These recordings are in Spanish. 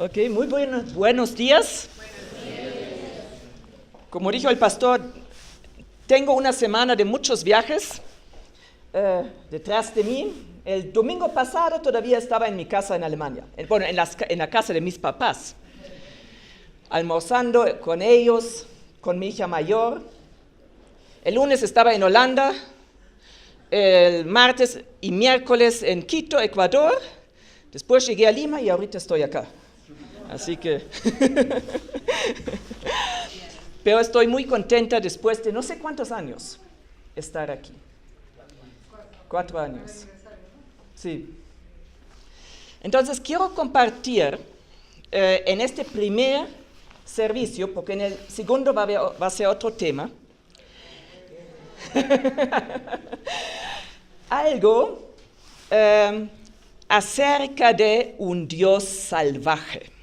Ok, muy buenos días. Como dijo el pastor, tengo una semana de muchos viajes detrás de mí. El domingo pasado todavía estaba en mi casa en Alemania, en la casa de mis papás, almorzando con ellos, con mi hija mayor. El lunes estaba en Holanda, el martes y miércoles en Quito, Ecuador. Después llegué a Lima y ahorita estoy acá. Así que, pero estoy muy contenta después de no sé cuántos años estar aquí. 4 años. Sí. Entonces quiero compartir en este primer servicio, porque en el segundo va a ser otro tema, algo acerca de un Dios salvaje.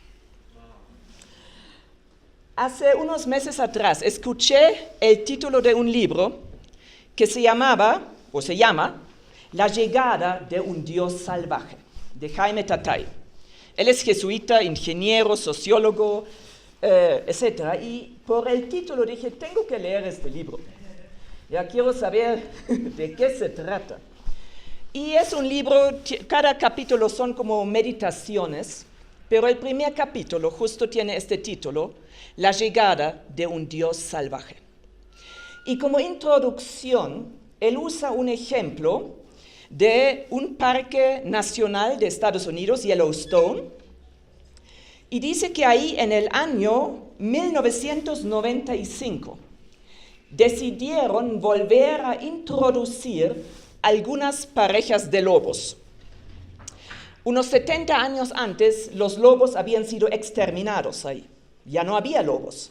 Hace unos meses atrás escuché el título de un libro que se llama La llegada de un Dios salvaje, de Jaime Tatay. Él es jesuita, ingeniero, sociólogo, etc. Y por el título dije, tengo que leer este libro. Ya quiero saber de qué se trata. Y es un libro, cada capítulo son como meditaciones, pero el primer capítulo justo tiene este título, La llegada de un Dios salvaje. Y como introducción, él usa un ejemplo de un parque nacional de Estados Unidos, Yellowstone, y dice que ahí en el año 1995 decidieron volver a introducir algunas parejas de lobos. Unos 70 años antes, los lobos habían sido exterminados ahí. Ya no había lobos.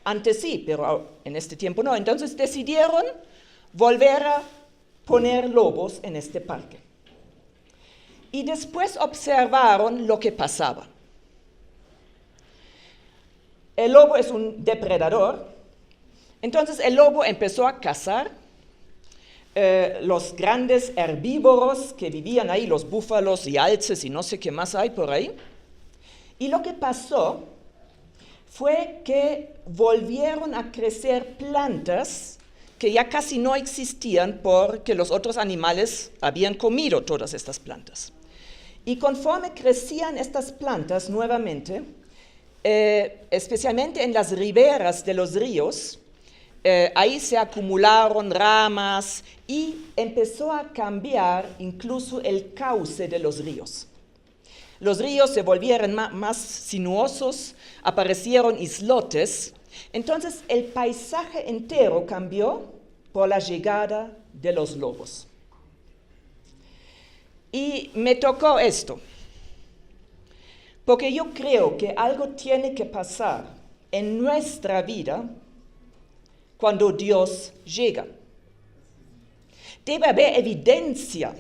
Antes sí, pero en este tiempo no. Entonces decidieron volver a poner lobos en este parque. Y después observaron lo que pasaba. El lobo es un depredador. Entonces el lobo empezó a cazar los grandes herbívoros que vivían ahí, los búfalos y alces y no sé qué más hay por ahí. Y lo que pasó fue que volvieron a crecer plantas que ya casi no existían porque los otros animales habían comido todas estas plantas. Y conforme crecían estas plantas nuevamente, especialmente en las riberas de los ríos, ahí se acumularon ramas y empezó a cambiar incluso el cauce de los ríos. Los ríos se volvieron más sinuosos, aparecieron islotes. Entonces el paisaje entero cambió por la llegada de los lobos. Y me tocó esto, porque yo creo que algo tiene que pasar en nuestra vida cuando Dios llega. Debe haber evidencia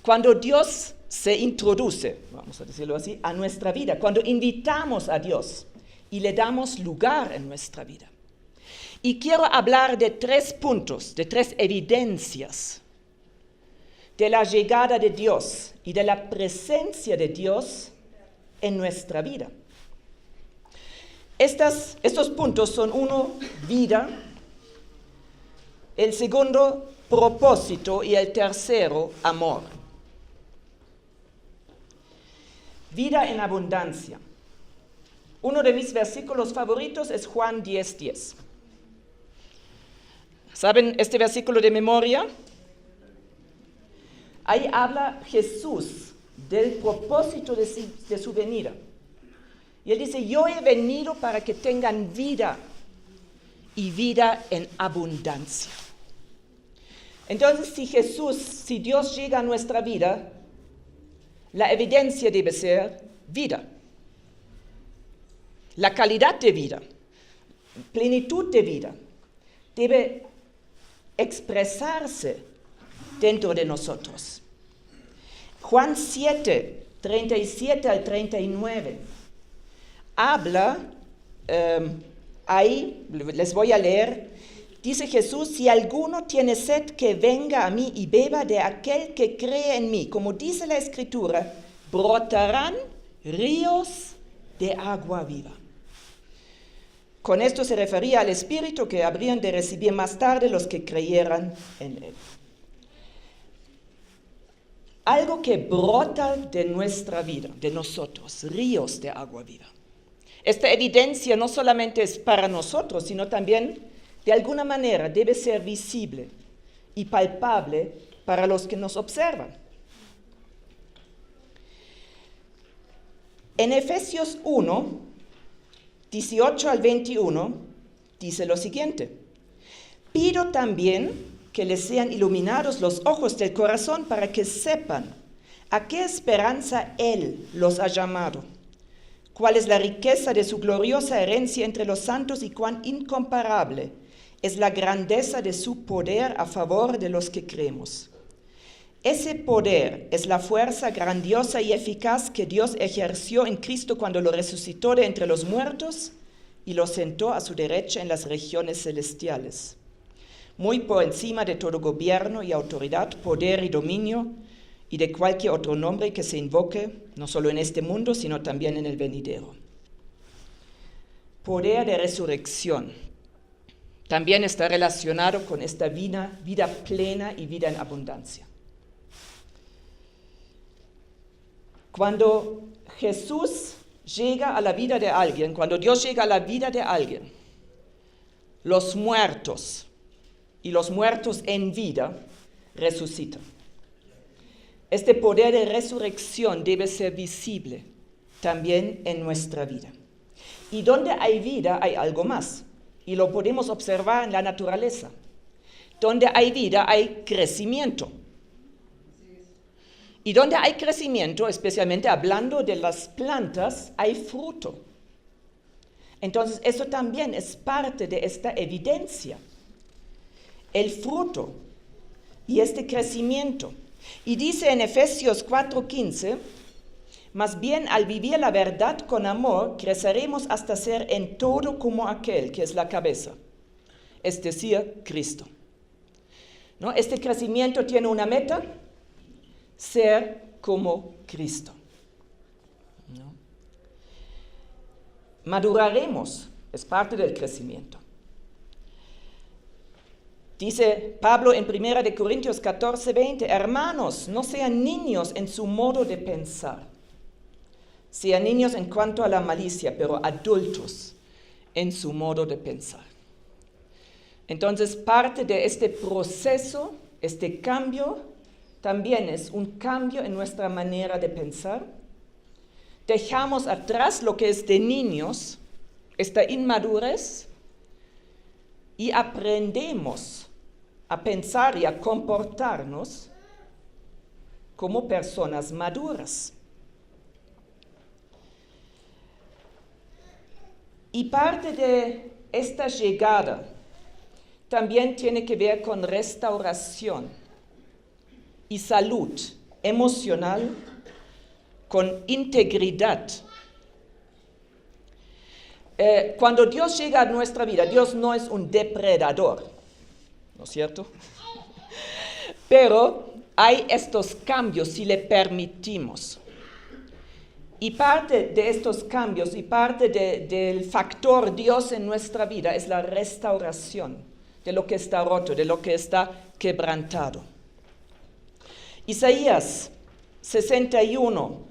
cuando Dios se introduce, vamos a decirlo así, a nuestra vida, cuando invitamos a Dios y le damos lugar en nuestra vida. Y quiero hablar de 3 puntos, de 3 evidencias de la llegada de Dios y de la presencia de Dios en nuestra vida. Estos puntos son: 1, vida; el segundo, propósito; y el tercero, amor. Vida en abundancia. Uno de mis versículos favoritos es Juan 10:10. ¿Saben este versículo de memoria? Ahí habla Jesús del propósito de su venida. Y él dice, yo he venido para que tengan vida y vida en abundancia. Entonces, si Dios llega a nuestra vida, la evidencia debe ser vida. La calidad de vida, plenitud de vida, debe expresarse dentro de nosotros. Juan 7, 37 al 39. Habla, ahí les voy a leer, dice Jesús, si alguno tiene sed, que venga a mí y beba de aquel que cree en mí. Como dice la Escritura, brotarán ríos de agua viva. Con esto se refería al Espíritu que habrían de recibir más tarde los que creyeran en Él. Algo que brota de nuestra vida, de nosotros, ríos de agua viva. Esta evidencia no solamente es para nosotros, sino también, de alguna manera, debe ser visible y palpable para los que nos observan. En Efesios 1, 18 al 21, dice lo siguiente: pido también que les sean iluminados los ojos del corazón para que sepan a qué esperanza Él los ha llamado, cuál es la riqueza de su gloriosa herencia entre los santos y cuán incomparable es la grandeza de su poder a favor de los que creemos. Ese poder es la fuerza grandiosa y eficaz que Dios ejerció en Cristo cuando lo resucitó de entre los muertos y lo sentó a su derecha en las regiones celestiales, muy por encima de todo gobierno y autoridad, poder y dominio, y de cualquier otro nombre que se invoque, no solo en este mundo, sino también en el venidero. Poder de resurrección también está relacionado con esta vida plena y vida en abundancia. Cuando Jesús llega a la vida de alguien, cuando Dios llega a la vida de alguien, los muertos y los muertos en vida resucitan. Este poder de resurrección debe ser visible también en nuestra vida. Y donde hay vida hay algo más, y lo podemos observar en la naturaleza. Donde hay vida hay crecimiento. Y donde hay crecimiento, especialmente hablando de las plantas, hay fruto. Entonces, eso también es parte de esta evidencia. El fruto y este crecimiento. Y dice en Efesios 4:15, más bien al vivir la verdad con amor, creceremos hasta ser en todo como aquel que es la cabeza, es decir, Cristo. ¿No? Este crecimiento tiene una meta: ser como Cristo. ¿No? Maduraremos, es parte del crecimiento. Dice Pablo en 1 Corintios 14:20, hermanos, no sean niños en su modo de pensar. Sean niños en cuanto a la malicia, pero adultos en su modo de pensar. Entonces, parte de este proceso, este cambio, también es un cambio en nuestra manera de pensar. Dejamos atrás lo que es de niños, esta inmadurez, y aprendemos a pensar y a comportarnos como personas maduras. Y parte de esta llegada también tiene que ver con restauración y salud emocional, con integridad. Cuando Dios llega a nuestra vida, Dios no es un depredador, ¿no es cierto? Pero hay estos cambios si le permitimos. Y parte de estos cambios y parte del factor Dios en nuestra vida es la restauración de lo que está roto, de lo que está quebrantado. Isaías 61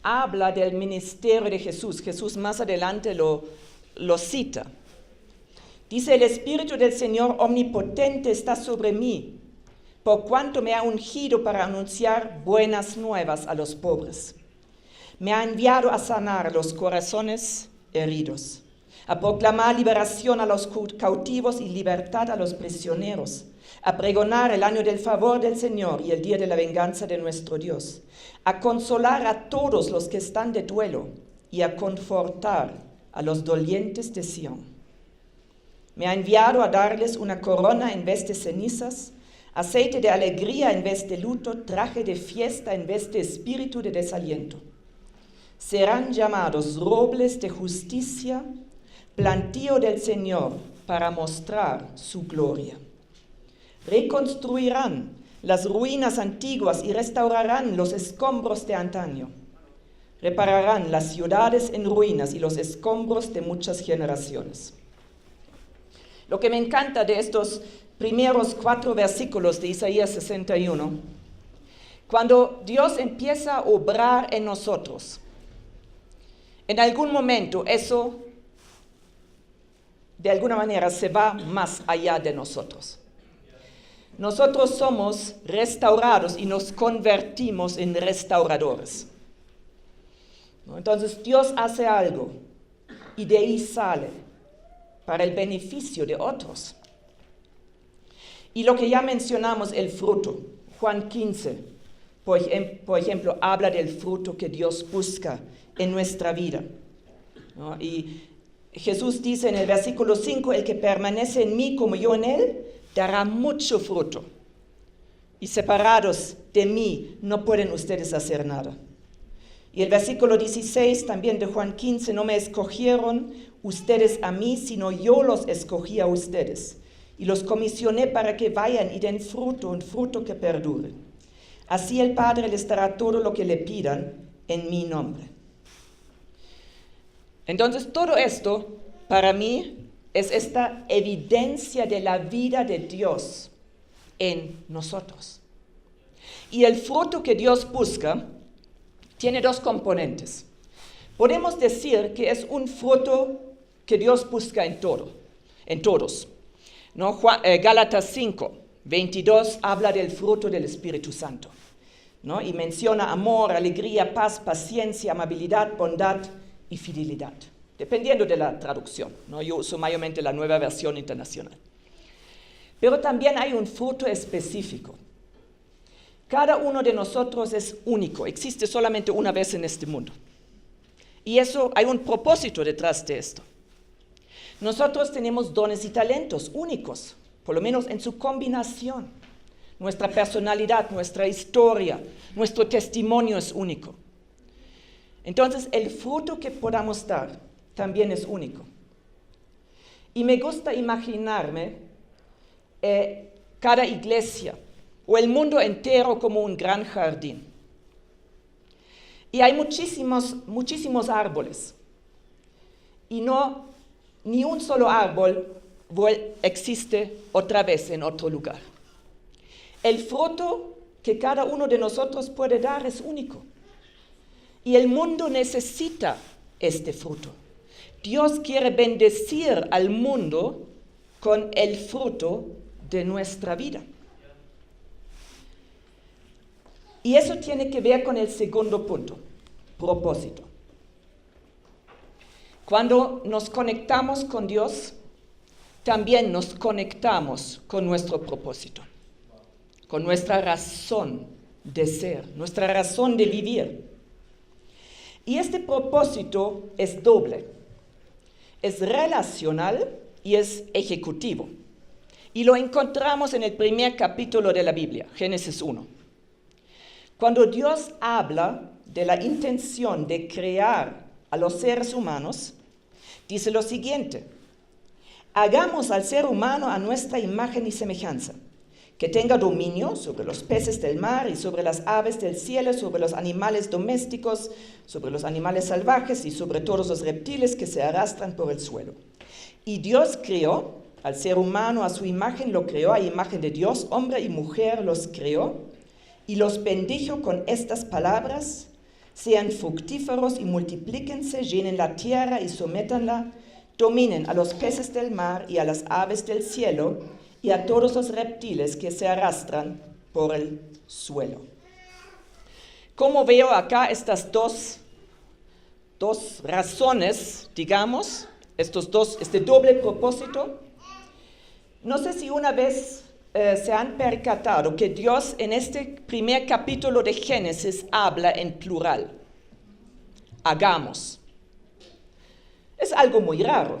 habla del ministerio de Jesús. Jesús más adelante lo cita. Dice, el Espíritu del Señor omnipotente está sobre mí, por cuanto me ha ungido para anunciar buenas nuevas a los pobres. Me ha enviado a sanar los corazones heridos, a proclamar liberación a los cautivos y libertad a los prisioneros, a pregonar el año del favor del Señor y el día de la venganza de nuestro Dios, a consolar a todos los que están de duelo y a confortar a los dolientes de Sión. Me ha enviado a darles una corona en vez de cenizas, aceite de alegría en vez de luto, traje de fiesta en vez de espíritu de desaliento. Serán llamados robles de justicia, plantío del Señor para mostrar su gloria. Reconstruirán las ruinas antiguas y restaurarán los escombros de antaño. repararán las ciudades en ruinas y los escombros de muchas generaciones. Lo que me encanta de estos primeros 4 versículos de Isaías 61, cuando Dios empieza a obrar en nosotros, en algún momento eso de alguna manera se va más allá de nosotros. Nosotros somos restaurados y nos convertimos en restauradores. Entonces Dios hace algo y de ahí sale para el beneficio de otros. Y lo que ya mencionamos, el fruto, Juan 15, por ejemplo, habla del fruto que Dios busca en nuestra vida, ¿no? Y Jesús dice en el versículo 5, el que permanece en mí como yo en él, dará mucho fruto. Y separados de mí no pueden ustedes hacer nada. Y el versículo 16 también de Juan 15, no me escogieron ustedes a mí, sino yo los escogí a ustedes. Y los comisioné para que vayan y den fruto, un fruto que perdure. Así el Padre les dará todo lo que le pidan en mi nombre. Entonces todo esto para mí es esta evidencia de la vida de Dios en nosotros. Y el fruto que Dios busca tiene 2 componentes. Podemos decir que es un fruto que Dios busca en todos. ¿No? Gálatas 5, 22 habla del fruto del Espíritu Santo, ¿no? Y menciona amor, alegría, paz, paciencia, amabilidad, bondad y fidelidad, dependiendo de la traducción, ¿no? Yo uso mayormente la Nueva Versión Internacional. Pero también hay un fruto específico. Cada uno de nosotros es único, existe solamente una vez en este mundo. Y eso, hay un propósito detrás de esto. Nosotros tenemos dones y talentos únicos, por lo menos en su combinación. Nuestra personalidad, nuestra historia, nuestro testimonio es único. Entonces, el fruto que podamos dar también es único. Y me gusta imaginarme cada iglesia o el mundo entero como un gran jardín. Y hay muchísimos árboles. Y ni un solo árbol existe otra vez en otro lugar. El fruto que cada uno de nosotros puede dar es único. Y el mundo necesita este fruto. Dios quiere bendecir al mundo con el fruto de nuestra vida. Y eso tiene que ver con el segundo punto, propósito. Cuando nos conectamos con Dios, también nos conectamos con nuestro propósito, con nuestra razón de ser, nuestra razón de vivir. Y este propósito es doble, es relacional y es ejecutivo. Y lo encontramos en el primer capítulo de la Biblia, Génesis 1. Cuando Dios habla de la intención de crear a los seres humanos, dice lo siguiente: hagamos al ser humano a nuestra imagen y semejanza, que tenga dominio sobre los peces del mar y sobre las aves del cielo, sobre los animales domésticos, sobre los animales salvajes y sobre todos los reptiles que se arrastran por el suelo. Y Dios creó al ser humano a su imagen, lo creó a imagen de Dios, hombre y mujer los creó, y los bendijo con estas palabras: sean fructíferos y multiplíquense, llenen la tierra y sométanla, dominen a los peces del mar y a las aves del cielo y a todos los reptiles que se arrastran por el suelo. ¿Cómo veo acá estas dos razones, digamos, este doble propósito? No sé si una vez se han percatado que Dios en este primer capítulo de Génesis habla en plural. Hagamos. Es algo muy raro.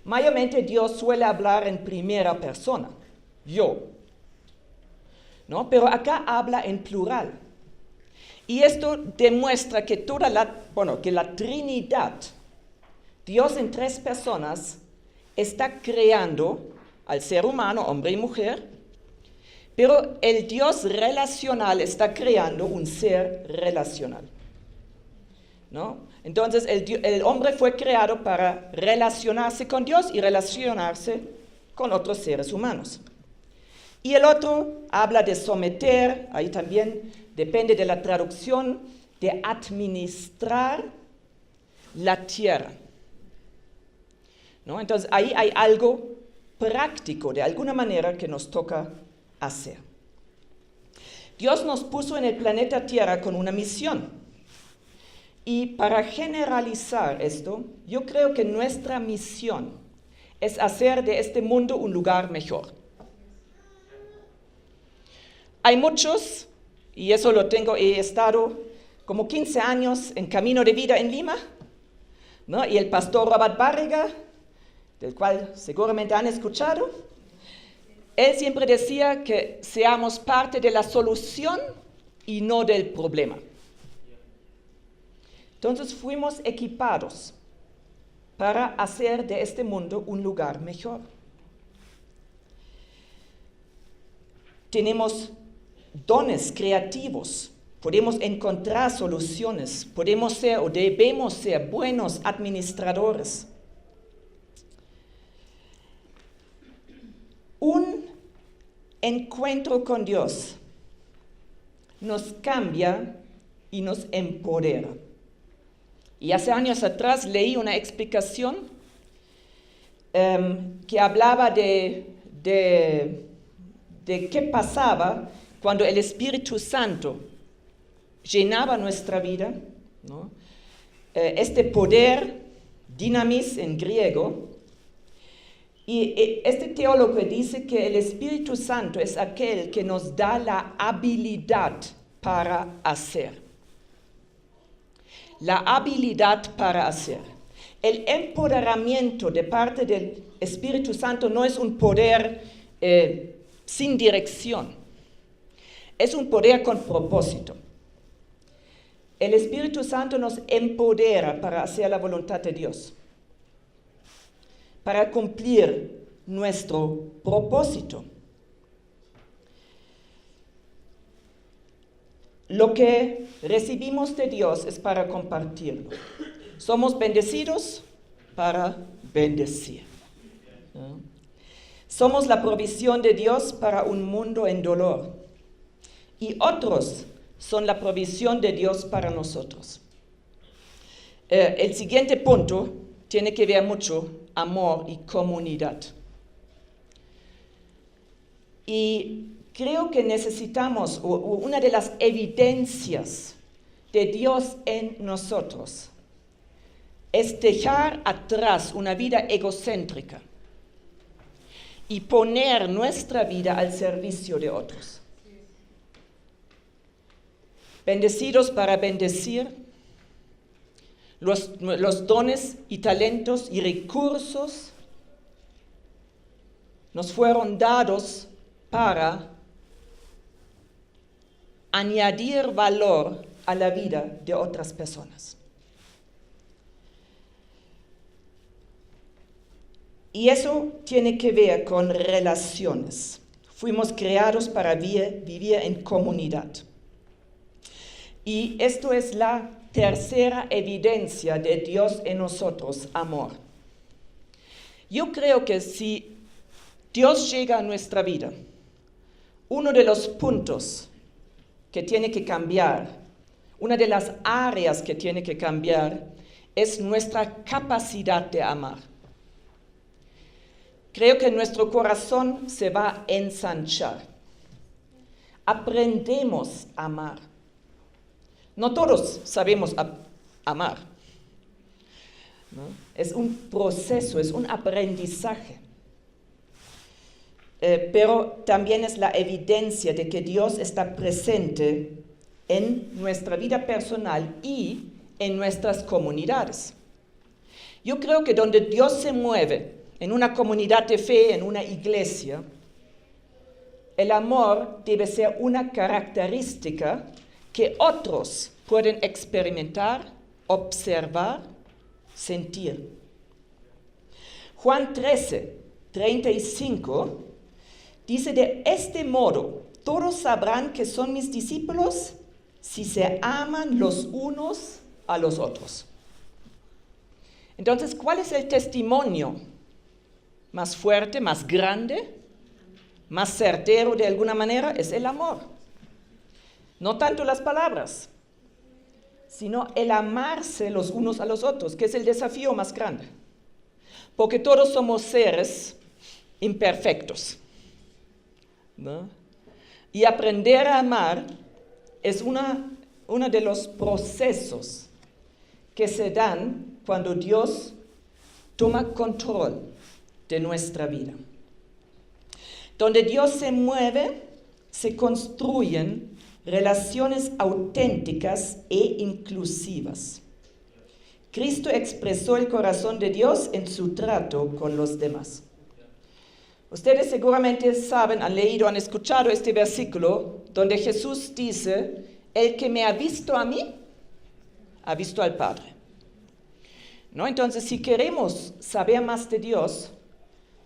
Mayormente Dios suele hablar en primera persona, yo, ¿no? Pero acá habla en plural. Y esto demuestra que que la Trinidad, Dios en 3 personas, está creando al ser humano, hombre y mujer, pero el Dios relacional está creando un ser relacional. ¿no? Entonces el hombre fue creado para relacionarse con Dios y relacionarse con otros seres humanos. Y el otro habla de someter, ahí también depende de la traducción, de administrar la tierra, ¿no? Entonces ahí hay algo práctico, de alguna manera, que nos toca hacer. Dios nos puso en el planeta Tierra con una misión. Y para generalizar esto, yo creo que nuestra misión es hacer de este mundo un lugar mejor. Hay muchos, y eso he estado como 15 años en Camino de Vida en Lima, ¿no? Y el pastor Robert Barriga, del cual seguramente han escuchado, él siempre decía que seamos parte de la solución y no del problema. Entonces fuimos equipados para hacer de este mundo un lugar mejor. Tenemos dones creativos, podemos encontrar soluciones, podemos ser o debemos ser buenos administradores. Un encuentro con Dios nos cambia y nos empodera. Y hace años atrás leí una explicación que hablaba de qué pasaba cuando el Espíritu Santo llenaba nuestra vida, ¿no? Este poder, dinamis en griego, y este teólogo dice que el Espíritu Santo es aquel que nos da la habilidad para hacer. La habilidad para hacer. El empoderamiento de parte del Espíritu Santo no es un poder sin dirección. Es un poder con propósito. El Espíritu Santo nos empodera para hacer la voluntad de Dios, para cumplir nuestro propósito. Lo que recibimos de Dios es para compartirlo. Somos bendecidos para bendecir, ¿no? Somos la provisión de Dios para un mundo en dolor. Y otros son la provisión de Dios para nosotros. El siguiente punto tiene que ver mucho amor y comunidad. Y creo que necesitamos, una de las evidencias de Dios en nosotros, es dejar atrás una vida egocéntrica y poner nuestra vida al servicio de otros. Bendecidos para bendecir, los dones y talentos y recursos nos fueron dados para añadir valor a la vida de otras personas. Y eso tiene que ver con relaciones. Fuimos creados para vivir en comunidad. Y esto es la tercera evidencia de Dios en nosotros, amor. Yo creo que si Dios llega a nuestra vida, uno de los puntos que tiene que cambiar, una de las áreas que tiene que cambiar, es nuestra capacidad de amar. Creo que nuestro corazón se va a ensanchar. Aprendemos a amar. No todos sabemos amar, ¿no? Es un proceso, es un aprendizaje. Pero también es la evidencia de que Dios está presente en nuestra vida personal y en nuestras comunidades. Yo creo que donde Dios se mueve, en una comunidad de fe, en una iglesia, el amor debe ser una característica que otros pueden experimentar, observar, sentir. Juan 13:35 dice: de este modo todos sabrán que son mis discípulos si se aman los unos a los otros. Entonces, ¿cuál es el testimonio más fuerte, más grande, más certero de alguna manera? Es el amor. No tanto las palabras, sino el amarse los unos a los otros, que es el desafío más grande. Porque todos somos seres imperfectos, ¿no? Y aprender a amar es uno de los procesos que se dan cuando Dios toma control de nuestra vida. Donde Dios se mueve, se construyen relaciones auténticas e inclusivas. Cristo expresó el corazón de Dios en su trato con los demás. Ustedes seguramente saben, han leído, han escuchado este versículo donde Jesús dice: el que me ha visto a mí, ha visto al Padre. ¿No? Entonces, si queremos saber más de Dios,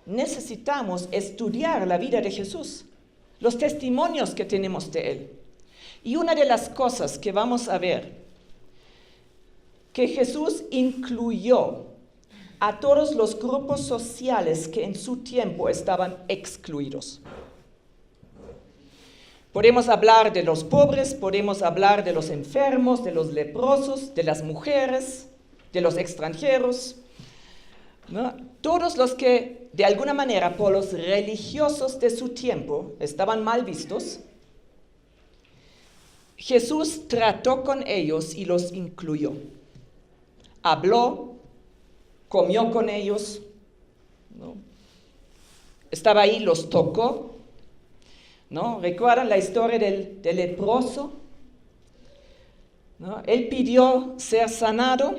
necesitamos estudiar la vida de Jesús, los testimonios que tenemos de Él. Y una de las cosas que vamos a ver, que Jesús incluyó a todos los grupos sociales que en su tiempo estaban excluidos. Podemos hablar de los pobres, podemos hablar de los enfermos, de los leprosos, de las mujeres, de los extranjeros, ¿no? Todos los que de alguna manera por los religiosos de su tiempo estaban mal vistos, Jesús trató con ellos y los incluyó. Habló, comió con ellos, ¿no? Estaba ahí, los tocó, ¿no? ¿Recuerdan la historia del leproso? ¿No? Él pidió ser sanado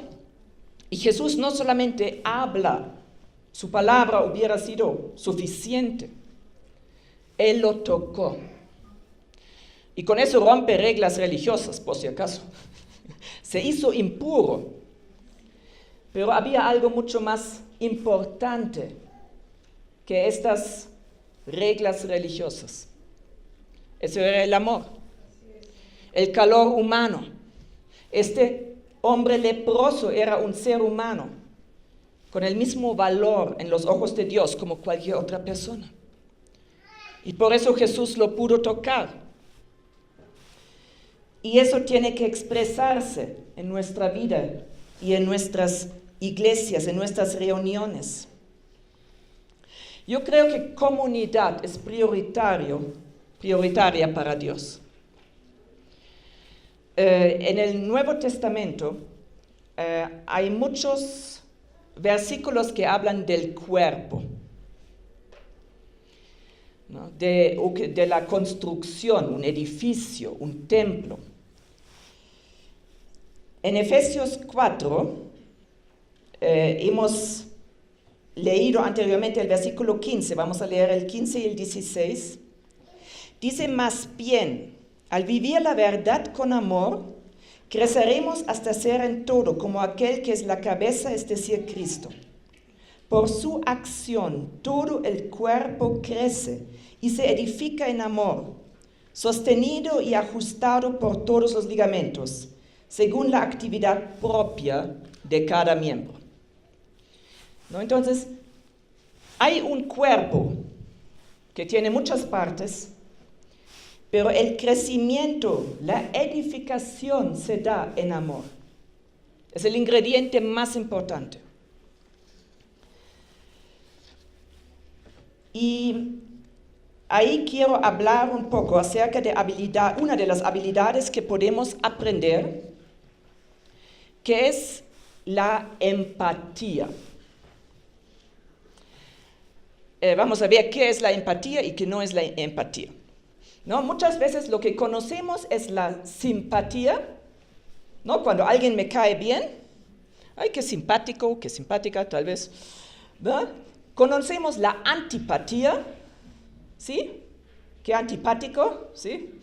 y Jesús no solamente habla, su palabra hubiera sido suficiente, Él lo tocó. Y con eso rompe reglas religiosas, por si acaso. Se hizo impuro. Pero había algo mucho más importante que estas reglas religiosas. Eso era el amor, el calor humano. Este hombre leproso era un ser humano con el mismo valor en los ojos de Dios como cualquier otra persona. Y por eso Jesús lo pudo tocar. Y eso tiene que expresarse en nuestra vida y en nuestras iglesias, en nuestras reuniones. Yo creo que comunidad es prioritaria para Dios. En el Nuevo Testamento hay muchos versículos que hablan del cuerpo, ¿no? De la construcción, un edificio, un templo. En Efesios 4 hemos leído anteriormente el versículo 15, vamos a leer el 15 y el 16. Dice: más bien, al vivir la verdad con amor, creceremos hasta ser en todo como aquel que es la cabeza, es decir, Cristo. Por su acción, todo el cuerpo crece y se edifica en amor, sostenido y ajustado por todos los ligamentos, según la actividad propia de cada miembro. ¿No? Entonces, hay un cuerpo que tiene muchas partes, pero el crecimiento, la edificación se da en amor. Es el ingrediente más importante. Y ahí quiero hablar un poco acerca de una de las habilidades que podemos aprender, que es la empatía. Vamos a ver qué es la empatía y qué no es la empatía. ¿No? Muchas veces lo que conocemos es la simpatía, ¿no? Cuando alguien me cae bien, ay, qué simpático, qué simpática, tal vez, ¿no? Conocemos la antipatía, ¿sí? Qué antipático, ¿sí?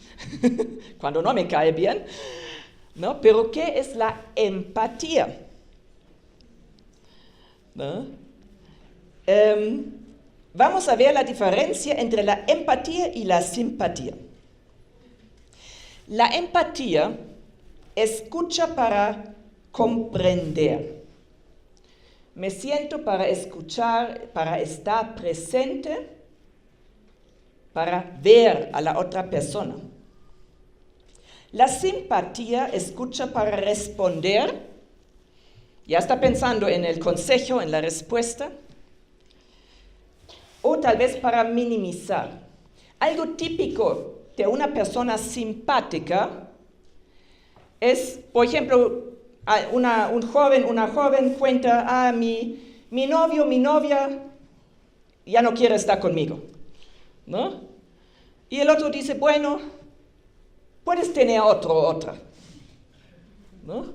Cuando no me cae bien, ¿no? Pero ¿qué es la empatía? ¿No? Vamos a ver la diferencia entre la empatía y la simpatía. La empatía escucha para comprender. Me siento para escuchar, para estar presente, para ver a la otra persona. La simpatía escucha para responder. Ya está pensando en el consejo, en la respuesta. O tal vez para minimizar. Algo típico de una persona simpática es, por ejemplo, una joven cuenta, mi novio, mi novia ya no quiere estar conmigo, ¿no? Y el otro dice, bueno, puedes tener otro o otra, ¿no?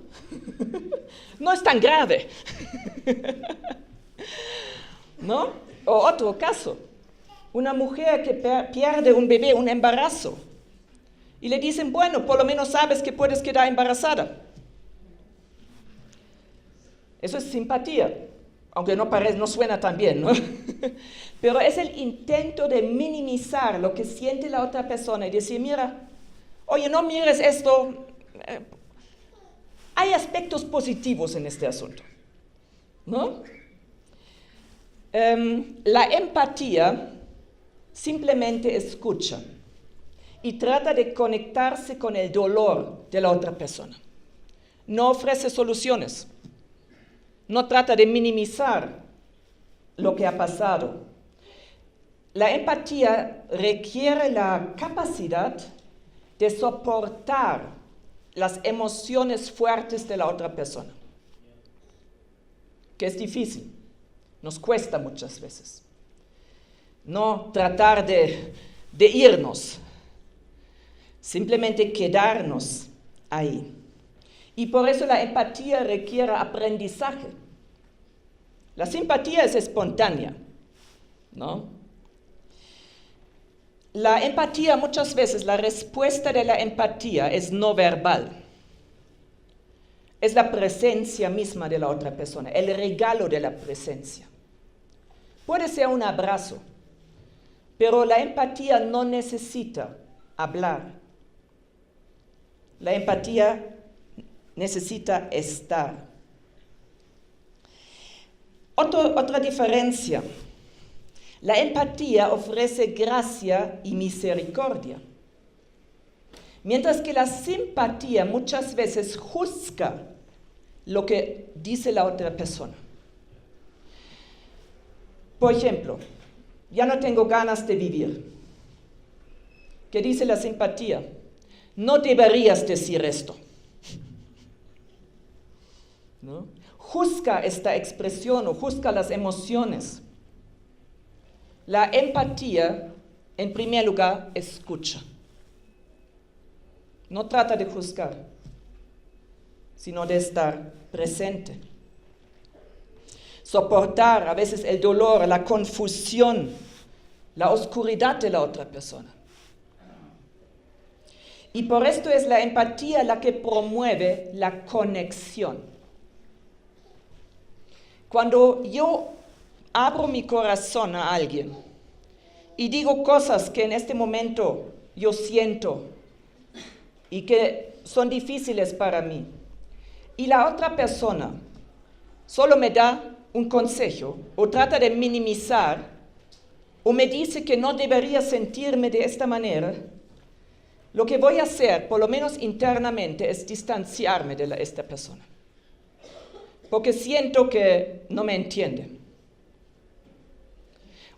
No es tan grave, ¿no? O otro caso, una mujer que pierde un bebé, un embarazo, y le dicen, bueno, por lo menos sabes que puedes quedar embarazada. Eso es simpatía, aunque no suena tan bien, ¿no? Pero es el intento de minimizar lo que siente la otra persona y decir, mira, oye, no mires esto, hay aspectos positivos en este asunto, ¿no? La empatía simplemente escucha y trata de conectarse con el dolor de la otra persona. No ofrece soluciones. No trata de minimizar lo que ha pasado. La empatía requiere la capacidad de soportar las emociones fuertes de la otra persona, que es difícil, nos cuesta muchas veces. No tratar de irnos, simplemente quedarnos ahí. Y por eso la empatía requiere aprendizaje. La simpatía es espontánea, ¿no? La empatía, muchas veces, la respuesta de la empatía es no verbal. Es la presencia misma de la otra persona, el regalo de la presencia. Puede ser un abrazo, pero la empatía no necesita hablar. La empatía necesita estar. Otra diferencia. La empatía ofrece gracia y misericordia, mientras que la simpatía muchas veces juzga lo que dice la otra persona. Por ejemplo, ya no tengo ganas de vivir. ¿Qué dice la simpatía? No deberías decir esto, ¿no? Juzga esta expresión o juzga las emociones. La empatía, en primer lugar, escucha. No trata de juzgar, sino de estar presente. Soportar a veces el dolor, la confusión, la oscuridad de la otra persona. Y por esto es la empatía la que promueve la conexión. Cuando yo abro mi corazón a alguien y digo cosas que en este momento yo siento y que son difíciles para mí, y la otra persona solo me da un consejo o trata de minimizar o me dice que no debería sentirme de esta manera, lo que voy a hacer, por lo menos internamente, es distanciarme de esta persona, porque siento que no me entiende.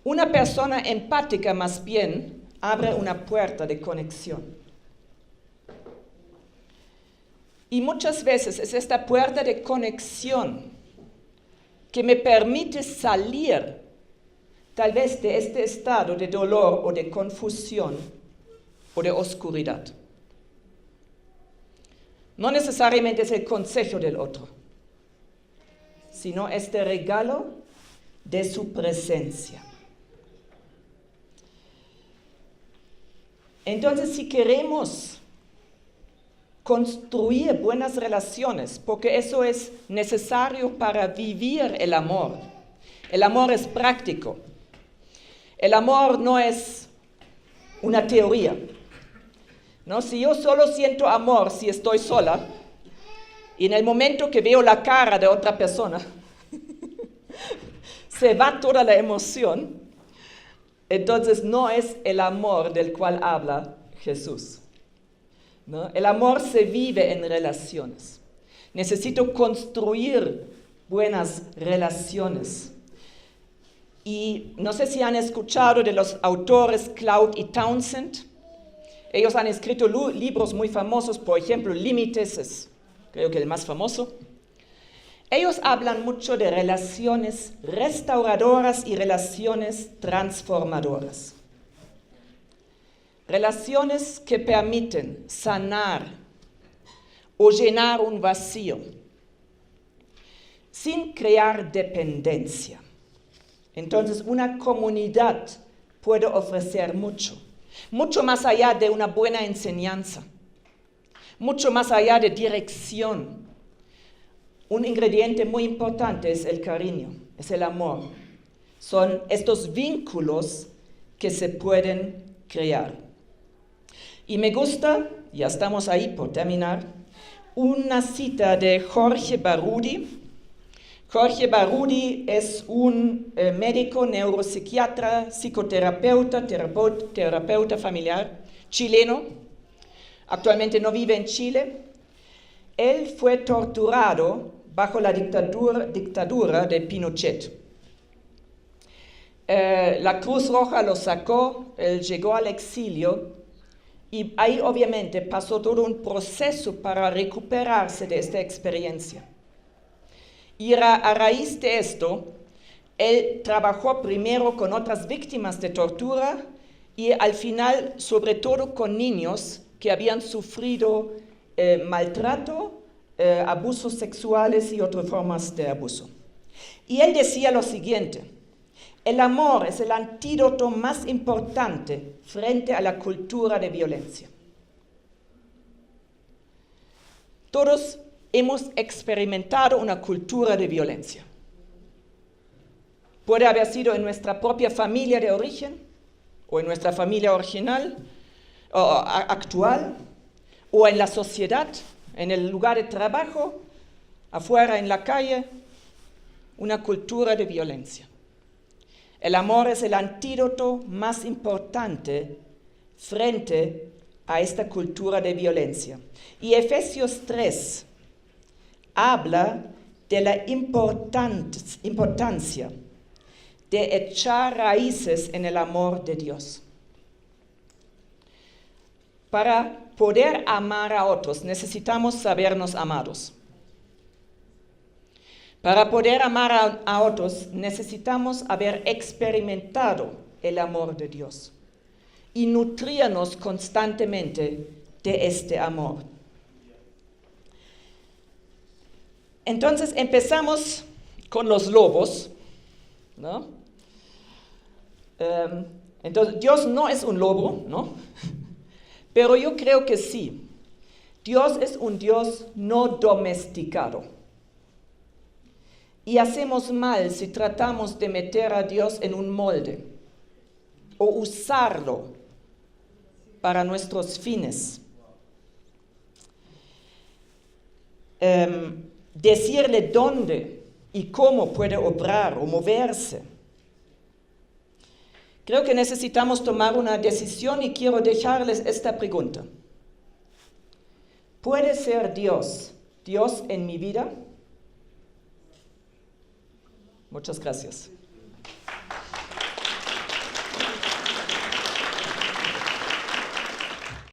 Una persona empática más bien abre una puerta de conexión. Y muchas veces es esta puerta de conexión que me permite salir tal vez de este estado de dolor o de confusión o de oscuridad. No necesariamente es el consejo del otro, sino este regalo de su presencia. Entonces, si queremos construir buenas relaciones, porque eso es necesario para vivir el amor. El amor es práctico. El amor no es una teoría, ¿no? Si yo solo siento amor si estoy sola Y en el momento que veo la cara de otra persona, se va toda la emoción. Entonces no es el amor del cual habla Jesús, ¿no? El amor se vive en relaciones. Necesito construir buenas relaciones. Y no sé si han escuchado de los autores Cloud y Townsend. Ellos han escrito libros muy famosos, por ejemplo, Límites es, creo que el más famoso. Ellos hablan mucho de relaciones restauradoras y relaciones transformadoras. Relaciones que permiten sanar o llenar un vacío sin crear dependencia. Entonces, una comunidad puede ofrecer mucho, mucho más allá de una buena enseñanza, mucho más allá de dirección. Un ingrediente muy importante es el cariño, es el amor. Son estos vínculos que se pueden crear. Y me gusta, ya estamos ahí por terminar, una cita de Jorge Baroudi. Jorge Baroudi es un médico, neuropsiquiatra, psicoterapeuta, terapeuta familiar, chileno. Actualmente no vive en Chile. Él fue torturado bajo la dictadura de Pinochet. La Cruz Roja lo sacó, él llegó al exilio y ahí obviamente pasó todo un proceso para recuperarse de esta experiencia. Y a raíz de esto, él trabajó primero con otras víctimas de tortura y al final, sobre todo con niños que habían sufrido maltrato, abusos sexuales y otras formas de abuso. Y él decía lo siguiente: el amor es el antídoto más importante frente a la cultura de violencia. Todos hemos experimentado una cultura de violencia. Puede haber sido en nuestra propia familia de origen, o en nuestra familia original, o actual, o en la sociedad, en el lugar de trabajo, afuera en la calle, una cultura de violencia. El amor es el antídoto más importante frente a esta cultura de violencia. Y Efesios 3 habla de la importancia de echar raíces en el amor de Dios. Para poder amar a otros necesitamos sabernos amados. Para poder amar a otros necesitamos haber experimentado el amor de Dios y nutrirnos constantemente de este amor. Entonces empezamos con los lobos, ¿no? Entonces Dios no es un lobo, ¿no? Pero yo creo que sí. Dios es un Dios no domesticado. Y hacemos mal si tratamos de meter a Dios en un molde o usarlo para nuestros fines. Decirle dónde y cómo puede obrar o moverse. Creo que necesitamos tomar una decisión y quiero dejarles esta pregunta. ¿Puede ser Dios en mi vida? Muchas gracias.